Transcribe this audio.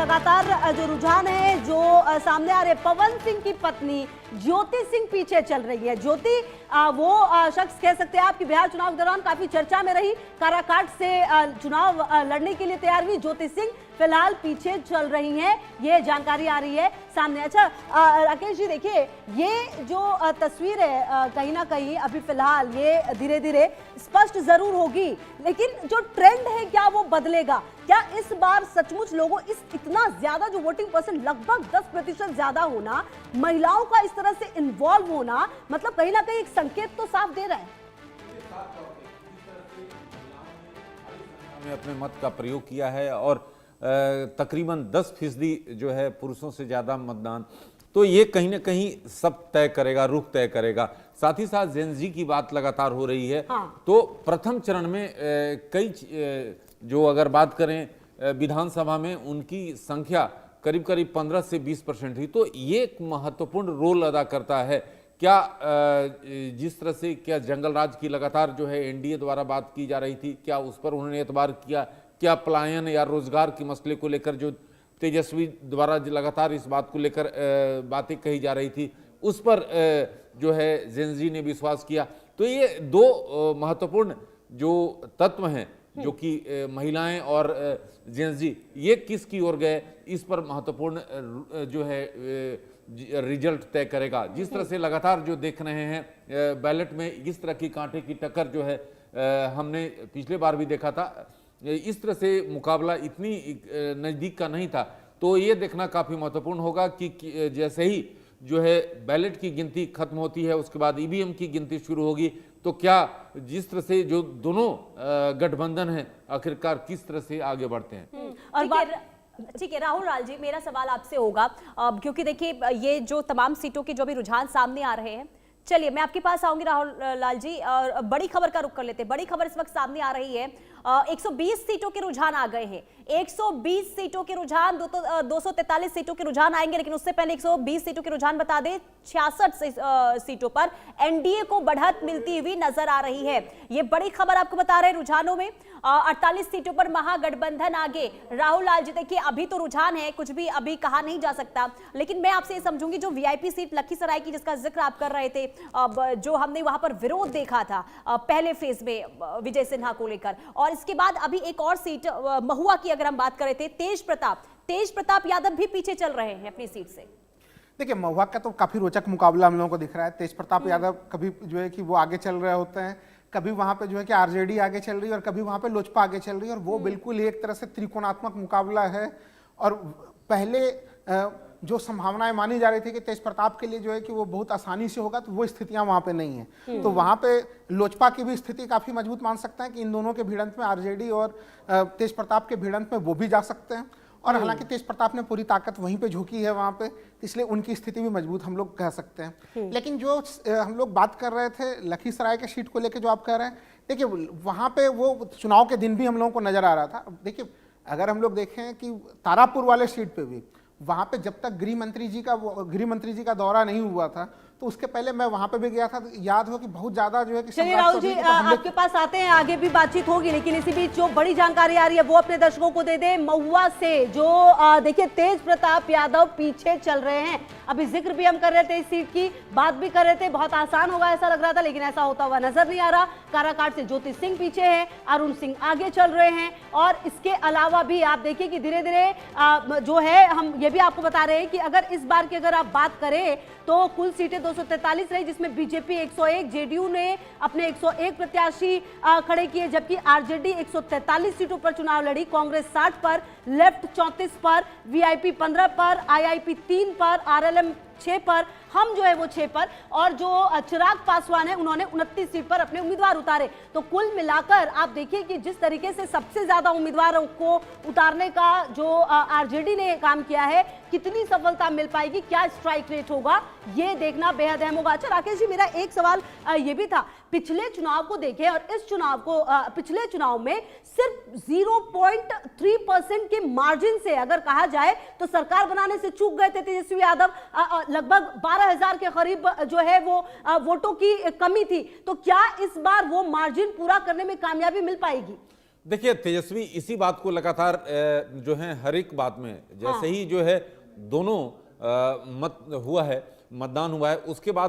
लगातार जो रुझान है जो सामने आ रहे, पवन सिंह की पत्नी ज्योति सिंह पीछे चल रही है। ज्योति वो शख्स कह सकते हैं आपकी बिहार चुनाव के दौरान काफी चर्चा में रही, काराकाट से चुनाव लड़ने के लिए तैयार हुई। ज्योति सिंह फिलहाल पीछे चल रही हैं, ये जानकारी आ रही है सामने। अच्छा राकेश जी, देखिए ये जो तस्वीर है कहीं ना कहीं अभी फिलहाल ये धीरे धीरे स्पष्ट जरूर होगी, लेकिन जो ट्रेंड है क्या वो बदलेगा? क्या इस बार सचमुच लोगों इतना ज्यादा जो वोटिंग परसेंट लगभग 10% ज्यादा होना, महिलाओं का इस तरह से इन्वॉल्व होना, मतलब कहीं ना कहीं एक संकेत तो साफ दे रहा है। अपने मत का प्रयोग किया है और तकरीबन 10% जो है पुरुषों से ज्यादा मतदान, तो ये कहीं ना कहीं सब तय करेगा, रुख तय करेगा। साथ ही साथ जेन जी की बात लगातार हो रही है। हाँ। तो प्रथम चरण में कई जो अगर बात करें विधानसभा में उनकी संख्या करीब करीब 15 से 20% थी, तो ये एक महत्वपूर्ण रोल अदा करता है। क्या जिस तरह से क्या जंगल राज की लगातार जो है एनडीए द्वारा बात की जा रही थी, क्या उस पर उन्होंने एतबार किया? क्या पलायन या रोजगार के मसले को लेकर जो तेजस्वी द्वारा लगातार इस बात को लेकर बातें कही जा रही थी, उस पर जो है जेन जी ने विश्वास किया? तो ये दो महत्वपूर्ण जो तत्व हैं, जो कि महिलाएं और जेन जी, ये किस की ओर गए, इस पर महत्वपूर्ण जो है रिजल्ट तय करेगा। जिस तरह से लगातार जो देख रहे हैं बैलेट में इस तरह की कांटे की टक्कर जो है हमने पिछले बार भी देखा था, इस तरह से मुकाबला इतनी नज़दीक का नहीं था। तो ये देखना काफ़ी महत्वपूर्ण होगा कि जैसे ही जो है बैलेट की गिनती खत्म होती है उसके बाद ईवीएम की गिनती शुरू होगी, तो क्या जिस तरह से जो दोनों गठबंधन है आखिरकार किस तरह से आगे बढ़ते हैं। और ठीक है राहुल लाल जी, मेरा सवाल आपसे होगा क्योंकि देखिए ये जो तमाम सीटों के जो भी रुझान सामने आ रहे हैं, चलिए मैं आपके पास आऊंगी राहुल लाल जी, और बड़ी खबर का रुख कर लेते हैं। बड़ी खबर इस वक्त सामने आ रही है, 120 सीटों के रुझान आ गए हैं। 120 सीटों के रुझान, 243 सीटों के रुझान आएंगे, लेकिन उससे पहले 120 सीटों के रुझान बता दें, 66 सीटों पर एनडीए को बढ़त मिलती हुई नजर आ रही है। ये बड़ी खबर आपको बता रहे हैं रुझानों में। 48 सीटों पर महागठबंधन आगे। राहुल लाल जी देखिए अभी तो रुझान है, कुछ भी अभी कहा नहीं जा सकता, लेकिन मैं आपसे ये समझूंगी जो वीआईपी सीट लखीसराय की जिसका जिक्र आप कर रहे थे, जो हमने वहां पर विरोध देखा था पहले फेज में विजय सिन्हा को लेकर, और इसके बाद अभी एक और सीट महुआ की अगर हम बात कर रहे थे, तेज प्रताप यादव भी पीछे चल रहे हैं अपनी सीट से। देखिए महुआ का तो काफी रोचक मुकाबला हम लोगों को दिख रहा है। तेज प्रताप यादव कभी जो है कि वो आगे चल रहे होते हैं, कभी वहां पे जो है कि आरजेडी आगे चल रही है और कभी वहां पे लोजपा आगे चल रही है, और वो बिल्कुल एक तरह से त्रिकोणात्मक मुकाबला है। और पहले जो संभावनाएं मानी जा रही थी कि तेज प्रताप के लिए जो है कि वो बहुत आसानी से होगा, तो वो स्थितियां वहां पे नहीं है। तो वहां पे लोजपा की भी स्थिति काफी मजबूत मान सकते हैं कि इन दोनों के भिड़ंत में आरजेडी और तेज प्रताप के भिड़ंत में वो भी जा सकते हैं। और हालांकि तेज प्रताप ने पूरी ताकत वहीं पे झोंकी है वहां पे, इसलिए उनकी स्थिति भी मजबूत हम लोग कह सकते हैं। लेकिन जो हम लोग बात कर रहे थे लखीसराय के सीट को लेकर जो आप कह रहे हैं, देखिए वहां पे वो चुनाव के दिन भी हम लोगों को नजर आ रहा था। देखिए अगर हम लोग देखें कि तारापुर वाले सीट पे भी वहां पे जब तक गृह मंत्री जी का दौरा नहीं हुआ था, तो उसके पहले मैं वहां पे भी गया था। याद हो कि बहुत ज्यादा जो है कि चलिए राहुल जी आपके पास आते हैं, आगे भी बातचीत होगी, लेकिन इसी बीच जो बड़ी जानकारी आ रही है वो अपने दर्शकों को दे दे। महुआ से जो देखिए तेज प्रताप यादव पीछे चल रहे हैं। अभी जिक्र भी हम कर रहे थे इस सीट की, बात भी कर रहे थे, बहुत आसान होगा ऐसा लग रहा था, लेकिन ऐसा होता हुआ नजर नहीं आ रहा। काराकाट से ज्योति सिंह पीछे है, अरुण सिंह आगे चल रहे हैं, और इसके अलावा भी आप देखिए कि धीरे धीरे जो है हम ये भी आपको बता रहे हैं कि अगर इस बार की अगर आप बात करें तो कुल सीटें 243 रही, जिसमें बीजेपी 101, जेडीयू ने अपने 101 प्रत्याशी खड़े किए, जबकि आरजेडी 143 सीटों पर चुनाव लड़ी, कांग्रेस 60 पर, लेफ्ट 34 पर, वीआईपी 15 पर, आईआईपी 3 पर, आरएलएम 6 पर, हम जो है वो 6 पर, और जो चिराग पासवान है उन्होंने 29 सीट पर अपने उम्मीदवार उतारे। तो कुल मिलाकर आप देखिए कि जिस तरीके से सबसे ज्यादा उम्मीदवारों को उतारने का जो आरजेडी ने काम किया है, कितनी सफलता मिल पाएगी, क्या स्ट्राइक रेट होगा, ये देखना बेहद अहम होगा। अच्छा राकेश जी, मेरा एक सवाल ये भी था, पिछले चुनाव को देखें और इस चुनाव को, पिछले चुनाव में सिर्फ 0.3% के मार्जिन से अगर कहा जाए तो सरकार बनाने से चूक गए थे तेजस्वी यादव। लगभग 12,000 के करीब जो है वो वोटों की कमी थी। तो क्या इस बार वो मार्जिन पूरा करने में कामयाबी मिल पाएगी? देखिए तेजस्वी इसी बात को लगातार जो है हर एक बात में जैसे ही जो है दोनों मतदान हुआ है उसके बाद